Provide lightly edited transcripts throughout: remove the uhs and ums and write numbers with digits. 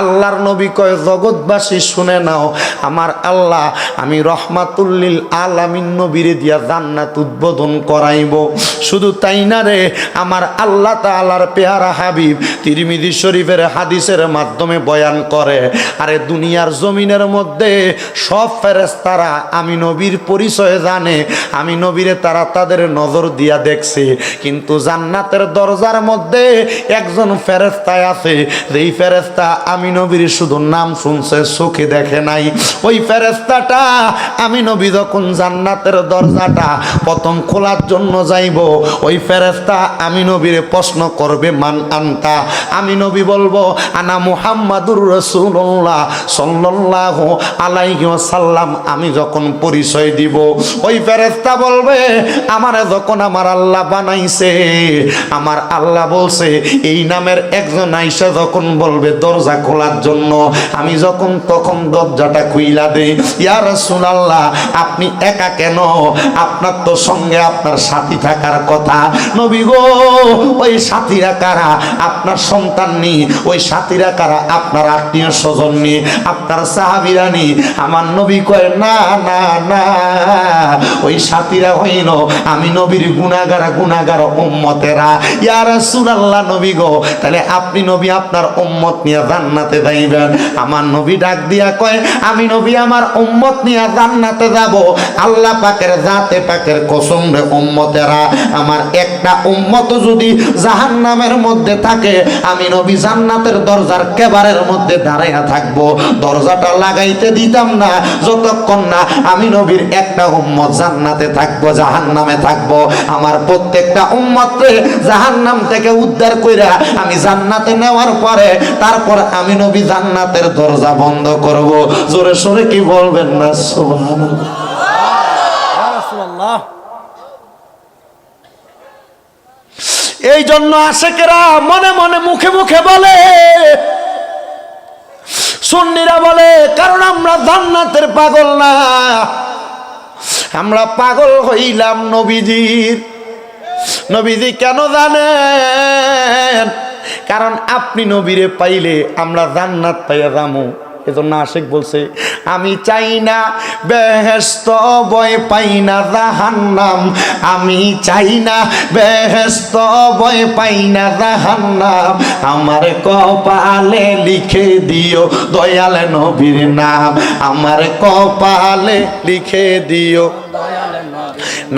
আল্লাহর নবী কয় জগৎবাসী শুনে নাও, আমার আল্লাহ আমি রহমাতুল লিল আলামিন নবীরে দিয়া জান্নাত উদ্বোধন করাইব। শুধু তাই না রে, আমার আল্লাহ তাআলার পেয়ারা হাবিব তিরমিজি শরীফের হাদিসের মাধ্যমে বয়ান করে, আরে দুনিয়ার জমিনের মধ্যে সব ফেরেশতারা আমি নবীর পরিচয় জানে, আমি নবীরে তারা তাদের নজর দিয়া দেখছে, কিন্তু জান্নাতের দরজার মধ্যে একজন ফেরেশতা আছে, যেই ফেরেশতা আমি নবীর শুধু নাম শুনছে, চোখে দেখে নাই। ওই ফেরেশতাটা আমি নবী যখন জান্নাতের দরজাটা প্রথম খোলার জন্য যাইব, ওই ফেরেশতা আমি নবীরে প্রশ্ন করবে মান আনতা, আমি নবী বলবো আনা মুহাম্মাদুর রাসূলুল্লাহ সাল্লাল্লাহু আলাইহি ওয়াসাল্লাম। আমি যখন পরিচয় দিব, ওই ফেরেশতা বলবে আমারে যখন আমার আল্লাহ বানাইছে, আমার আল্লাহ বলছে এই নামের একজন আইসা যখন বলবে দরজা খোলার জন্য, আমি যখন তখন দরজাটা খুইলা দেই। ইয়া রাসূলুল্লাহ আপনি একা কেন? আপনার তো সঙ্গে আপনার সাথী থাকার কথা। নবী গো ওই সাথীরা কারা? আপনার সন্তান নি, ওই সাথীরা কারা? আপনার আত্মীয় স্বজন নি, আপনার সাহাবীরা নি। আমার নবী কয় না না না, ওই সাথীরা হইল আমি নবীর গুনাহগার উম্মতেরা। ইয়া রাসূলুল্লাহ নবী গো তাহলে আপনি নবী আপনার উম্মত নিয়ে জান্নাতে যাইবেন। আমার নবী ডাক দিয়া কয় আমি নবী আমার উম্মত নিয়ে জান্নাতে যাব। আল্লাহ পাকের জাতে পাকের কসম রে উম্মতেরা, আমার একটা উম্মত যদি জাহান্নামের মধ্যে থাকে, আমি নবী জান্নাতের দরজার কেবারের মধ্যে দাঁড়াইয়া থাকবো, দরজাটা লাগাইতে দিতাম না যতক্ষণ না আমি নবীর একটা উম্মত জান্নাতে থাকবো, জাহান্নামে থাকবো। আমার প্রত্যেকটা উম্মতকে জাহান্নাম থেকে উদ্ধার কইরা আমি জান্নাতে নেওয়ার পরে তারপর আমি নবী জান্নাতের দরজা বন্ধ করব। জোরে সোরে কি বলবেন না সুবহানাল্লাহ। এই জন্য আশিকেরা মনে মনে মুখে মুখে বলে, সুন্নিরা বলে, কারণ আমরা জান্নাতের পাগল না, আমরা পাগল হইলাম নবীজির। নবীজি কেন জানেন? কারণ আপনি নবীরে পাইলে আমরা জান্নাত পাইয়া যামু। এজন্য আশিক বলছে আমি চাই না বেহেশত, ভয় পাই না জাহান্নাম। আমি চাই না বেহেশত, ভয় পাই না জাহান্নাম। আমার কপালে লিখে দিও দয়াল নবীর নাম, আমার কপালে লিখে দিও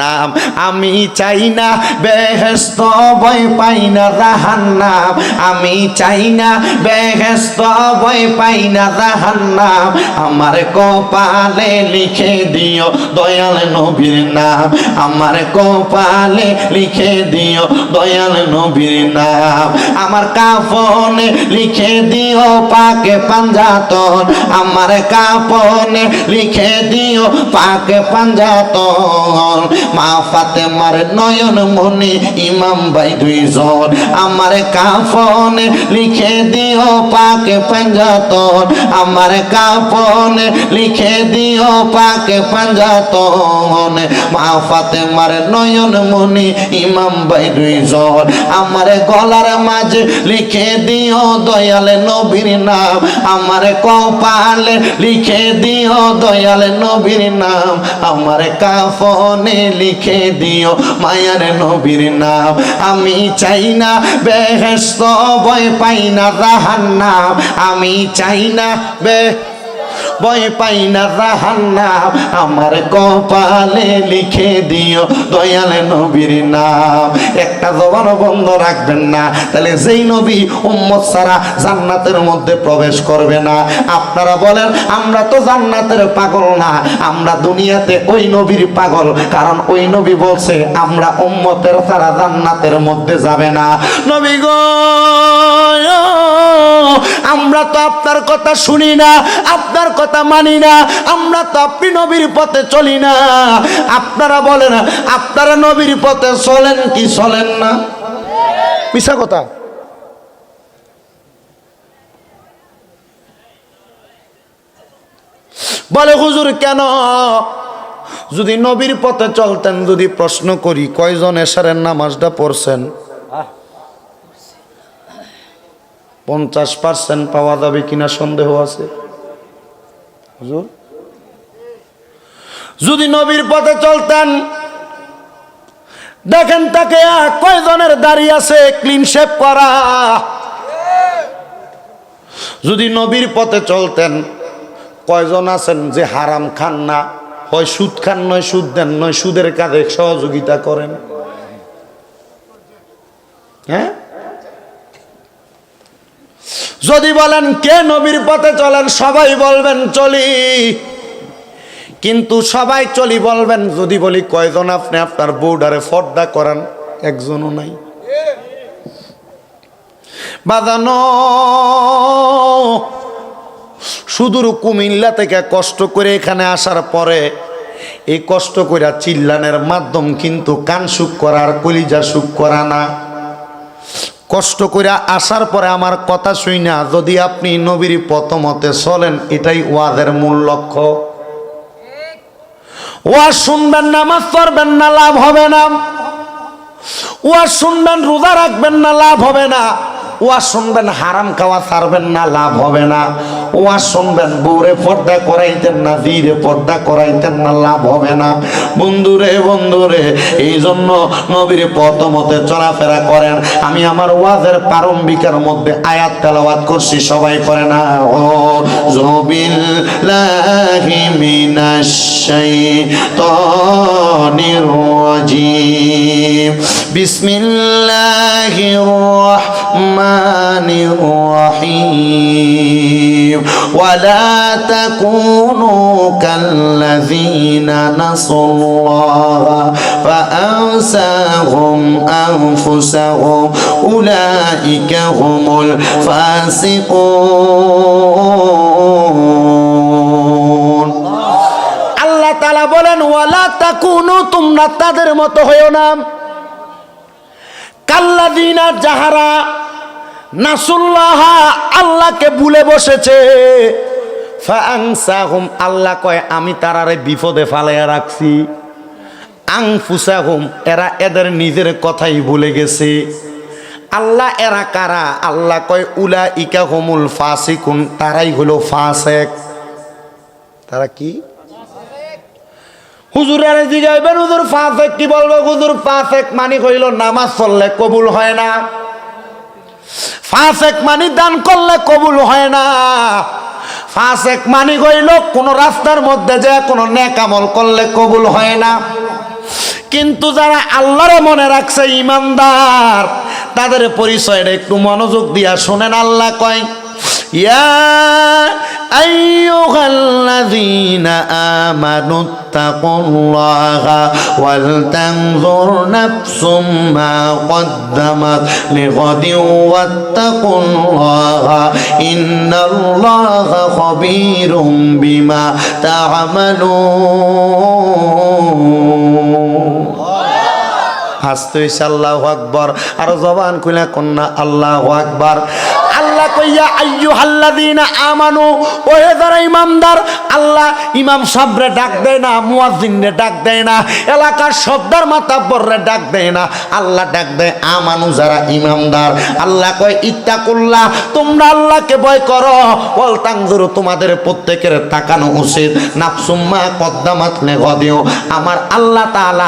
নাম। আমি চাই না বেহেশত, ভয় পাই না জাহান্নাম। আমি চাই না বেহেশত, ভয় পাই না জাহান্নাম। আমার কপালে লিখে দিও দয়াল নবীর নাম, আমার কপালে লিখে দিও দয়াল নবীর নাম। আমার কাফনে লিখে দিও পাকে পাঞ্জাতন, আমার কাফনে লিখে দিও পাকে পাঞ্জাতন। মা ফাতেমার নয়ন মনি ইমাম ভাই দুইজন, আমার কাফনে লিখে দিও পাকে পাঞ্জাতন, আমার কাফনে লিখে দিও পাকে পাঞ্জাতন। মা ফাতেমার নয়ন মনি ইমাম ভাই দুইজন, আমার গলার মাঝে লিখে দিও দয়াল নবীর নাম, আমার কপালে লিখে দিও দয়াল নবীর নাম। আমার কাফনে লিখে দিও মায়ার নবীর নাম। আমি চাই না বেহেশত, ভয় পাই না জাহান্নাম। আমি চাই না ভয় পাই না জাহান্নাম। আমার কপালে লিখে দিও দয়াল নবীর নাম। একটা জবান বন্ধ রাখবেন না, তাহলে যেই নবী উম্মত ছাড়া জান্নাতের মধ্যে প্রবেশ করবে না। আপনারা বলেন আমরা তো জান্নাতের পাগল না, আমরা দুনিয়াতে ওই নবীর পাগল, কারণ ওই নবী বলছে আমরা উম্মতের ছাড়া জান্নাতের মধ্যে যাবে না। নবী গো আমরা তো আপনার কথা শুনি না, আপনার কথা মানি না, আমরা তো আপনি নবীর পথে চলি না। আপনারা বলেন আপনারা নবীর পথে চলেন কি চলেন না? মিছা কথা। বলে হুজুর কেন? যদি নবীর পথে চলতেন, যদি প্রশ্ন করি কয়জন এশারের নামাজটা পড়ছেন? 50% পাওয়া যাবে কিনা সন্দেহ আছে। হুজুর, যদি নবীর পথে চলতেন, দেখেন তাকে কয়জনের দাড়ি আছে ক্লিন শেভ করা। যদি নবীর পথে চলতেন, কয়জন আছেন যে হারাম খান না, হয় সুদ খান, নয় সুদ দেন, নয় সুদের কাজে সহযোগিতা করেন। হ্যাঁ, যদি বলেন কে নবীর পথে চলেন, সবাই বলবেন চলি। কিন্তু সবাই চলি বলবেন, যদি বলি কয়জন আপনি আপনার বউডারে পর্দা করান, একজনও নাই। বাজানো সুদূর কুমিল্লা থেকে কষ্ট করে এখানে আসার পরে, এই কষ্ট করে চিল্লানের মাধ্যম কিন্তু কান সুখ করা আর কলিজা সুখ করা না। কষ্ট করে আসার পরে আমার কথা শুই না, যদি আপনি নবীর পথমতে চলেন, এটাই ওয়াজের মূল লক্ষ্য। ওয়াজ শুনবেন, নামাজ পড়বেন না, লাভ হবে না। ওয়াজ শুনবেন, রোজা রাখবেন না, লাভ হবে না। ওয়াজ শুনবেন, হারাম খাওয়া ছাড়বেন না, লাভ হবে না। ওয়াজ শুনবেন, বউরে পর্দা করাইতেন না, ধীরে পর্দা করাইতেন না, লাভ হবে না। বন্ধুরে বন্ধুরে, এই জন্য নবীর পথ মতে চলাফেরা করেন। আমি আমার ওয়াজের প্রারম্ভিকের মধ্যে আয়াত তেলাওয়াত করছি, সবাই করে না? ও বিল্লাহি মিনাশ শাইতানির রাজিম, বিসমিল্লাহির রাহমানির রাহিম, ওয়ালা তাকুনু কাল্লাযীনা নাসাল্লাহা ফাআনসাহুম আনফুসাহুম উলাইকা হুমুল ফাসিকুন। আল্লাহ তাআলা বলেন, ওয়ালা তাকুনু, তোমরা তাদের মতো হইও না, কাল্লাযীনা, যাহারা নাসুল্লাহ, আল্লাহকে ভুলে বসেছে, ফাআনসাহুম, আল্লাহ কয় আমি তারারে বিপদে ফালাইয়া রাখছি, আনফুসাহুম, এরা এদের নিজের কথাই ভুলে গেছে। আল্লাহ এরা কারা? আল্লাহ কয় উলাইকা হুমুল ফাসিকুন, তারাই হলো ফাসেক। তারা কি? হুজুরের জিগাইবেন, হুজুর ফাসেক কি বলবো? হুজুর ফাসেক মানে হইল নামাজ পড়লে কবুল হয় না, ফাসেক মানে দান করলে কবুল হয় না, ফাসেক মানে হইল কোন রাস্তার মধ্যে যে কোন নেক আমল করলে কবুল হয় না। কিন্তু যারা আল্লাহরে মনে রাখছে, ইমানদার, তাদের পরিচয়টা একটু মনোযোগ দিয়া শোনেন। আল্লাহ কয়, ইয়া আইয়ুহাল্লাযীনা আমানুত্তাকুল্লাহা ওয়াল তানজুর নাফসুম মা কদ্দামাত লিগাদিন ওয়াত্তাকুল্লাহা ইন্নাল্লাহা খাবীরুম বিমা তা'মালুন। হাসতে হইছে আল্লাহু আকবার, আর জবান খুলে কন্যা আল্লাহু আকবার। আল্লাহ কইয়া আইয়ুহাল্লাযীনা আমানু, ওহে যারা ইমানদার। আল্লাহ ইমাম সাহেবরে ডাক দেয় না, মুয়াজ্জিনরে ডাক দেয় না, এলাকার সর্দার মাতাব্বররে ডাক দেয় না, আল্লাহ ডাক দেয় আমানু, যারা ইমানদার। আল্লাহ কয় ইত্তাকুল্লাহ, তোমরা আল্লাহকে ভয় করো, ওয়াল তানজুরু, তোমাদের প্রত্যেকের তাকানো উচিত, নাফসুম মা কদ্দামাত লিগাদিন, আমার আল্লাহ তাআলা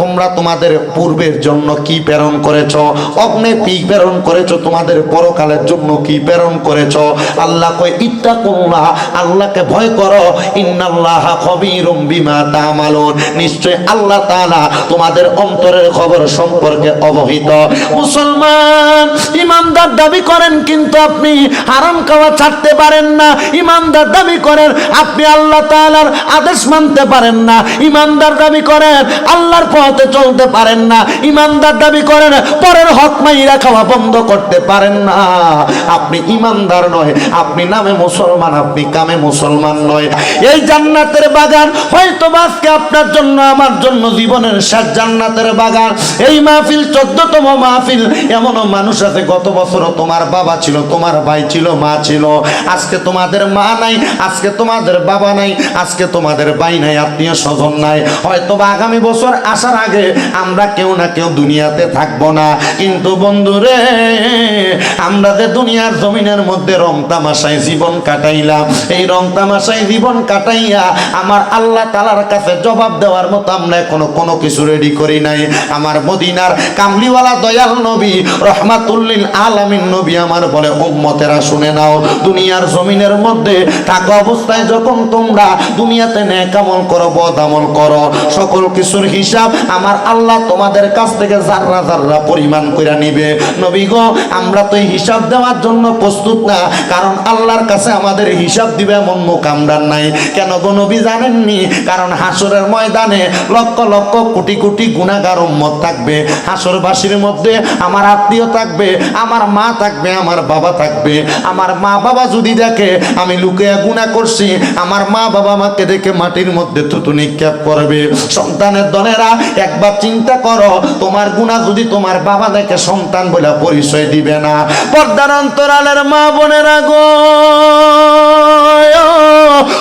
তোমরা তোমাদের পূর্বের জন্য কি প্রেরণ করেছো, অগ্নে কি প্রেরণ করেছো, তোমাদের পরকালের জন্য কি প্রেরণ করেছো। আল্লাহ কয় ইত্তাকুল্লাহ, আল্লাহকে ভয় করো, ইন্নাল্লাহা খাবীরুম বিমা তা'মালুন, নিশ্চয় আল্লাহ তাআলা তোমাদের অন্তরের খবর সম্পর্কে অবহিত। মুসলমান ইমানদার দাবি করেন, কিন্তু আপনি হারাম খাওয়া ছাড়তে পারেন না। ইমানদার দাবি করেন, আপনি আল্লাহ তাআলার আদেশ মানতে পারেন না। ইমানদার দাবি করেন, আল্লাহর পথে চলতে পারেন না। ইমানদার দাবি করেন, পরের হক মাইরা খাওয়া বন্ধ করতে পারেন না। আপনি ইমানদার নয়, আপনি নামে মুসলমান, আপনি কামে মুসলমান নয়। এই জান্নাতের বাগান হয়তো আজকে আপনার জন্য, আমার জন্য জীবনের শেষ জান্নাতের বাগান। এই মাহফিল 14তম মাহফিল। এমনও মানুষ আছে, গত বছরও তোমার বাবা ছিল, তোমার ভাই ছিল, মা ছিল, আজকে তোমাদের মা নাই, আজকে তোমাদের বাবা নাই, আজকে তোমাদের ভাই নাই, আত্মীয় স্বজন নাই। হয়তো আগামী বছর আসার আগে আমরা কেউ না কেউ দুনিয়াতে থাকবো না। কিন্তু বন্ধুরে, আমরা যে দুনিয়ার জমিনের মধ্যে রং তামাশায় জীবন কাটাইলাম। এই রং তামাশায় জীবন কাটাইয়া আমার আল্লাহ তাআলার কাছে জবাব দেওয়ার মতো আমরা এখনো কোনো কিছু রেডি করি নাই। আমার মদিনার কামলিওয়ালা দয়াল নবী রহমাতুল্লিল আলামিন নবী আমার বলে, উম্মতেরা শুনে নাও, দুনিয়ার জমিনের মধ্যে থাকা অবস্থায় যখন তোমরা দুনিয়াতে নেক আমল করো, বদ আমল করো, সকল কিছুর হিসাব আমার আল্লাহ তোমাদের কাছ থেকে জাররা জাররা পরিমাণ কইরা নিবে। নবী গো, আমরা তো হিসাব দেওয়ার জন্য প্রস্তুত না, কারণ আল্লাহর কাছে আমাদের হিসাব দিবে এমন মুখ আমরা নাই। কেন গো নবী জানেননি? কারণ হাসরের ময়দানে লক্ষ লক্ষ কোটি কোটি গুনাহগার উম্মত থাকবে। হাসরবাসীর মধ্যে আমার আত্মীয় থাকবে, আমার মা থাকবে, আমার বাবা থাকবে। আমার মা বাবা যদি দেখে আমি লুকিয়ে গুনাহ করছি, আমার মা বাবা আমাকে দেখে মাটির মধ্যে থুতু নিক্ষেপ করবে। সন্তানের দলেরা একবার চিন্তা করো, তোমার গুনাহ যদি তোমার বাবা দেখে সন্তান বলে পরিচয় দিবে না। পর্দার অন্তরালের মা বোনেরা গো,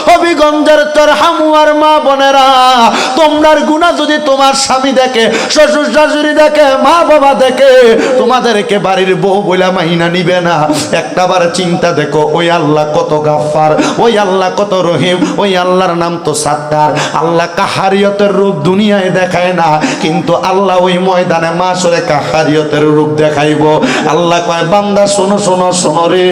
হবিগঞ্জের তোর হামুয়ার মা বোনেরা, তোমার গুনাহ যদি তোমার স্বামী দেখে, শ্বশুর শাশুড়ি দেখে, মা বাবা দেখে, তোমাদেরকে বাড়ির বউ বলে মাইনা নিবে না। একটাবার চিন্তা দেখো, ওই আল্লাহ কত গাফফার, ওই আল্লাহ কত রহিম, ওই আল্লাহর নাম তো সাত্তার। আল্লাহ কাহারিয়তের রূপ দুনিয়ায় দেখায় না, কিন্তু আল্লাহ ওই ময়দানে মাশরে কাহারিয়তের রূপ দেখাইব। আল্লাহ কয়, বান্দা শোনো শোনো শোনো রে,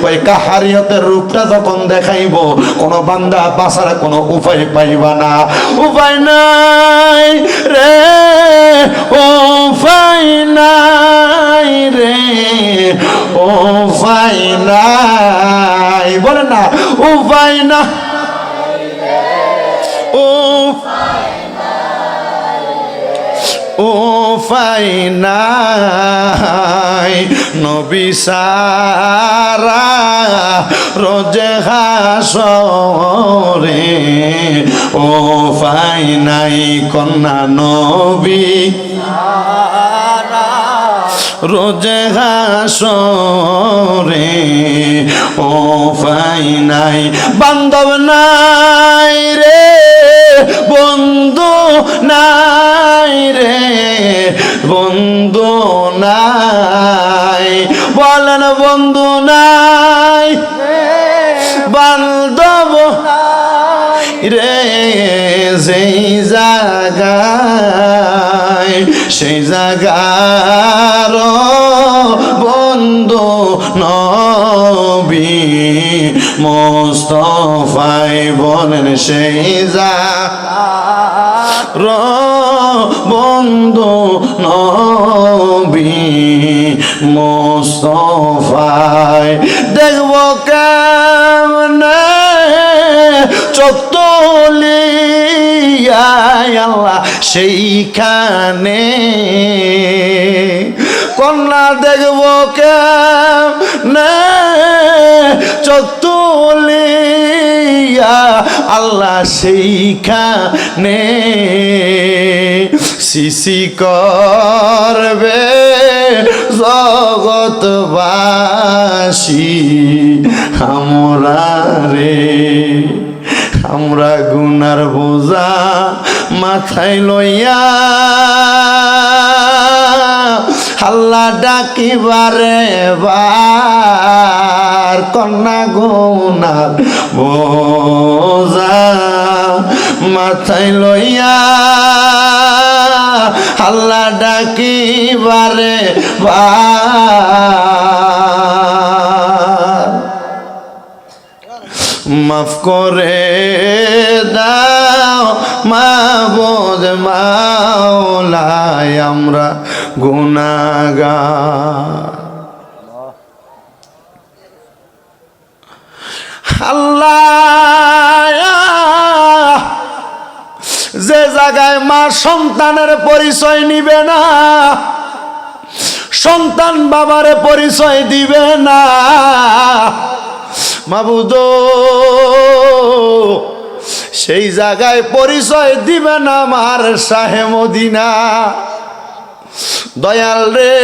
ওই কাহারিয়তের রূপটা যখন দেখাইব, কোন বান্দা বাঁচার কোনো উপায় পাইবা না। উপায় নাই রে, উপায় নাই রে, উপায় নাই, বলেন না উপায় না, উপায় নাই নবী সারা রোজে হাসরে, উপায় নাই কন্যা নবী রোজে হাসরে, উপায় নাই বান্ধব নাই রে, বন্ধু নাই রে, বন্ধু নাই, বলেন বন্ধু নাই, বান্ধব রে, যেই জায়গায় সেই জায়গার বন্ধু নবী মুস্তাফাই, বলেন সেই জায়গার বন্ধু নবী মুস্তাফাই। দেখব কেমনে চোখ তুলিয়া আল্লাহ সেইখানে, কন্যা দেখব কেমনে চোখ তুলিয়া আল্লাহ সেইখানে, সিসি করবে জগৎবাসী আমরা রে, আমরা গুনার বোঝা মাথায় লইয়া আল্লাহ ডাকিবারে বার, কন্যা গুনার বোঝা মাথায় লইয়া আল্লাহ ডাকিবারে বার। মাফ করে দাও মাবুদ মাওলায়, আমরা গুনাহগার। আল্লাহ যে জায়গায় মা সন্তানের পরিচয় নিবে না, সন্তান বাবার পরিচয় দিবে না, মাবুদ সেই জায়গায় পরিচয় দিবে না আমার শাহে মদিনা। দয়াল রে,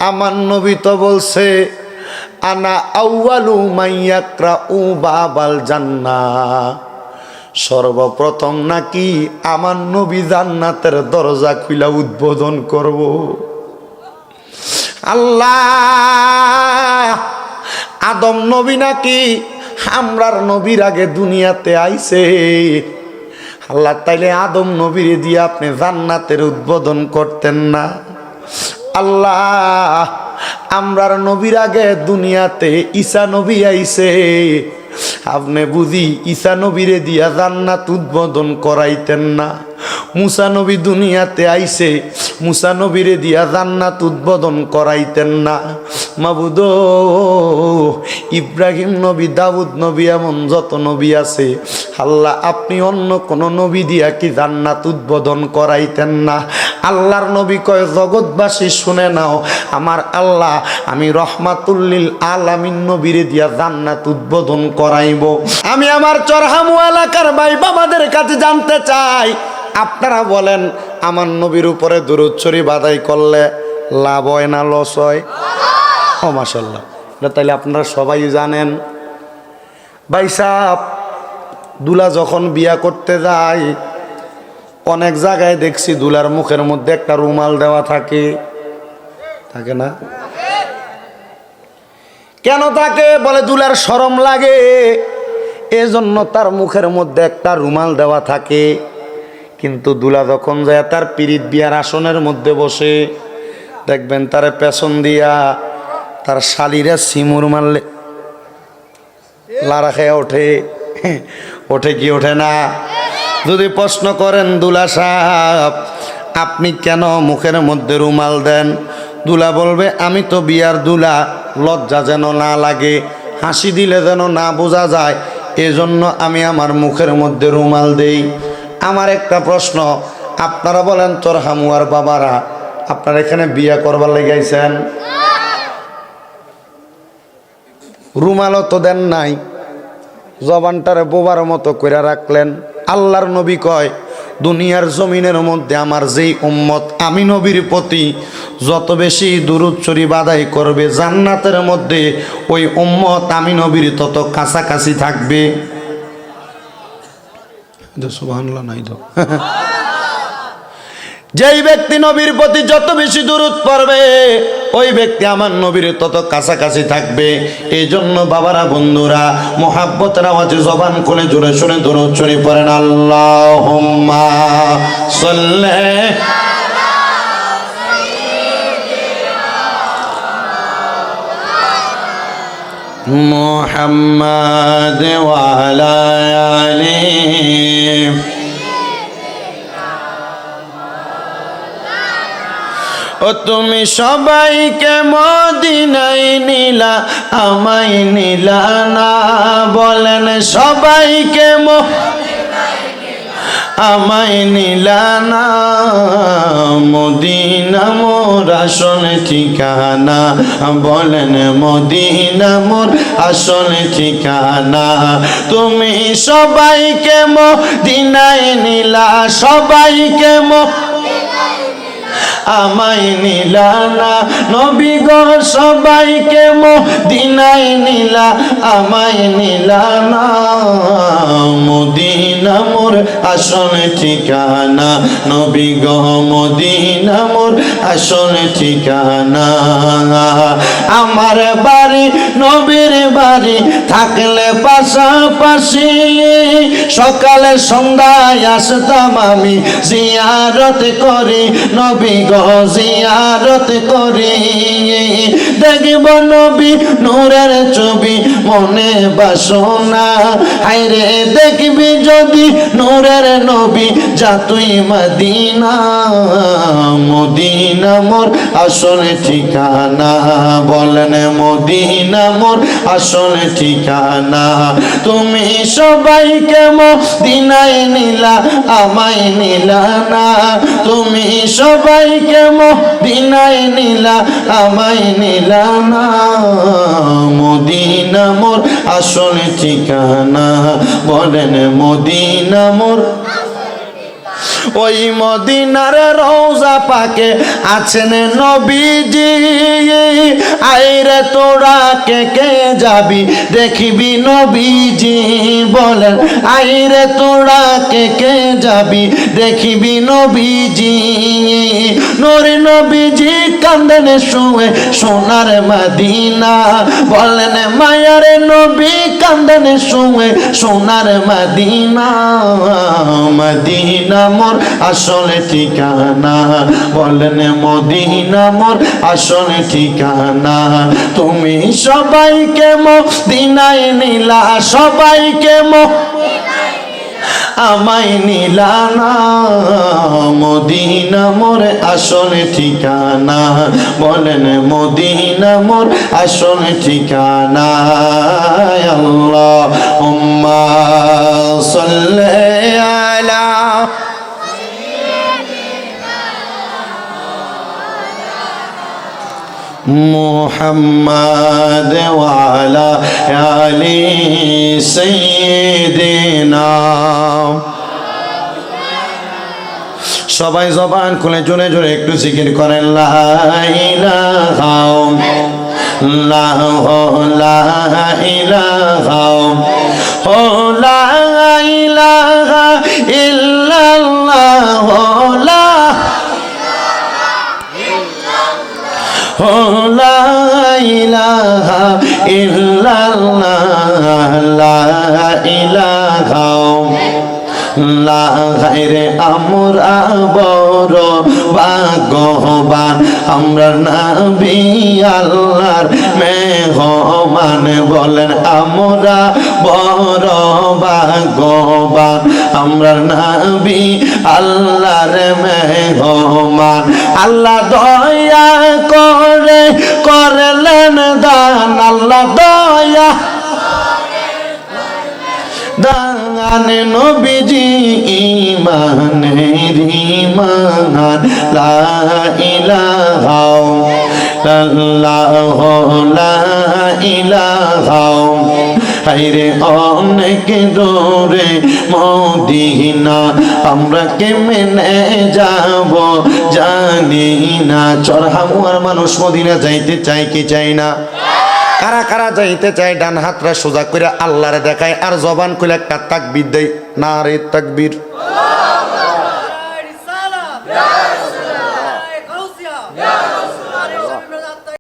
আমার নবী তো বলছে, আনা আউয়ালু মাইয়াকরাউ বাবাল জান্নাহ, সর্বপ্রথম নাকি আমার নবী জান্নাতের দরজা খুলা উদ্বোধন করব। আল্লাহ, আদম নবী নাকি আমরার নবীর আগে দুনিয়াতে আইছে? আল্লাহ, তাইলে আদম নবীরে দিয়ে আপনি জান্নাতের উদ্বোধন করতেন না? আল্লাহ, আমরার নবীর আগে দুনিয়াতে ঈসা নবী আইছে, আপনি বুঝি ঈসা নবীরে দিয়া জান্নাত উদ্বোধন করাইতেন না? মুসা নবী দুনিয়াতে আইছে, মুসা নবীরে দিয়া জান্নাত উদ্বোধন করাইতেন না? মাবুদ, ইব্রাহিম নবী, দাউদ নবী, এমন যত নবী আছে আল্লাহ, আপনি অন্য কোন নবী দিয়া কি জান্নাত উদ্বোধন করাইতেন না? আল্লাহর নবী কয়, জগৎবাসী শুনে নাও, আমার আল্লাহ আমি রহমাতুল্লিল আলামিন নবীরে দিয়া জান্নাত উদ্বোধন করাইব। আমি আমার চরহামু এলাকার ভাই বাবাদের কাছে জানতে চাই, আপনারা বলেন, আমার নবীর উপরে দুরূদ শরীফ আদায় করলে লাভ হয় না লস হয়? ও মাশাআল্লাহ, তাইলে আপনারা সবাই জানেন। ভাই সাহেব, দুলা যখন বিয়া করতে যায়, অনেক জায়গায় দেখছি দুলার মুখের মধ্যে একটা রুমাল দেওয়া থাকে, থাকে না? কেন থাকে? বলে দুলার শরম লাগে, এজন্য তার মুখের মধ্যে একটা রুমাল দেওয়া থাকে। কিন্তু দুলা যখন যায় তার পিরিত বিয়ার আসনের মধ্যে বসে, দেখবেন তার পেছন দিয়া তার শালিরা সিমুর মারলে লারা খেয়ে ওঠে, ওঠে কি ওঠে না? যদি প্রশ্ন করেন, দুলা সাহেব আপনি কেন মুখের মধ্যে রুমাল দেন? দুলা বলবে, আমি তো বিয়ার দুলা, লজ্জা যেন না লাগে, হাসি দিলে যেন না বোঝা যায়, এজন্য আমি আমার মুখের মধ্যে রুমাল দেই। আমার একটা প্রশ্ন, আপনারা বলেন তোর হামুয়ার বাবারা, আপনারা এখানে বিয়া করবার লেগাইছেন, রুমালও তো দেন নাই, জবানটারে বোবার মতো করে রাখলেন। আল্লাহর নবী কয়, দুনিয়ার জমিনের মধ্যে আমার যেই উম্মত আমি নবীর প্রতি যত বেশি দুরূদ শরীফ আদায় করবে, জান্নাতের মধ্যে ওই উম্মত আমি নবীর তত কাছাকাছি থাকবে। সুবহানাল্লাহ নাই তো? যেই ব্যক্তি নবীর প্রতি যত বেশি দুরূদ পড়বে, ওই ব্যক্তি আমার নবীর তত কাছাকাছি থাকবে। এই জন্য বাবারা, বন্ধুরা, মুহাব্বতের আওয়াজে জবান খুলে জোরে শুনে দুরূদ শরীফ পড়েন। আল্লাহুম্মা সাল্লি মুহাম্মাদ ওয়া আলা আলিহি। ও তুমি সবাইকে মদিনায় নিলা, আমায় নিলা না? বলেন, সবাইকে আমায় নিলা না? মদিনা মোর আসল ঠিকানা, বলেন মদিনা মোর আসল ঠিকানা। তুমি সবাইকে মদিনায় নিলা, সবাইকে আমায় নিলা না? নবী গো সবাইকে মদিনায় নিলা, আমায় নিলা না? মদিনা মোর আসল ঠিকানা, নবী গো মদিনা মোর আসল ঠিকানা। আমার বাড়ি নবীর বাড়ি থাকলে পাশাপাশি, সকালে সন্ধ্যায় আসতাম আমি জিয়ারত করি, নবী গো জিয়ারত করি। দেখব নবী নূরের ছবি মনে বাসনা, হায়রে দেখবি যদি নূরের নবী, যা তুই মদিনা। মদিনা মোর আসল ঠিকানা, বলেন মদিনা মোর আসল ঠিকানা। তুমি সবাইকে মদিনায় নিলা, আমায় নিলা না? তুমি সবাইকে মদিনায় নিলা, আমায় নিলা না? মদিনা মোর আসল ঠিকানা, বলেন মদিনা মোর। ওই মদিনার রওজা পাকে আছেন নবীজি আইরে তোরা কে কে যাবি দেখিবি নবীজি বলেন আইরে তোরা কে কে যাবি দেখিবি নবীজি নূরে নবীজি কান্দেন শুয়ে সোনার মদিনা বলেন মায়ার নবী কান্দেন শুয়ে সোনার মদিনা মদিনা মোর আসল ঠিকানা বলেন মদিনা মোর আসল ঠিকানা তুমি সবাইকে মদিনায় নিলা সবাইকে আমায় নিলা না মদিনা মোর আসল ঠিকানা বলেন মদিনা মোর আসল ঠিকানা আল্লাহুম্মা সাল্লি আলা মুহাম্মাদ ওয়া আলা আলি সাইয়্যিদিনা সবাই জবান খুলে জোরে জোরে একটু জিকির করেন লা ইলাহা লা ইলাহা লা ইলাহা ইল্লাল্লাহ লা ইলাহা ইল্লাল্লাহ লা ইলাহা লা গায়রে আমরা বড় ভাগ্যবান আমরা নবী আল্লাহর মেহমান বলেন আমরা বড় ভাগ্যবান আমরা নবী আল্লাহর মেহমান আল্লাহ দয়া করে করলেন দান আল্লাহ দয়া দান নবীজি ইমানের ইমান লা ইলাহা ইল্লাল্লাহ লা ইলাহা হায়রে অনেক দূরে মদিনা আমরা কেমনে যাব জানি না চরহামুয়ার মানুষ মদিনা যাইতে চাই কি চাই না কারা কারা যাইতে চায় ডান হাতরা সোজা করে আল্লাহরে দেখায় আর জবান খুলে একটা তাকবীর দেয় নারে তাকবীর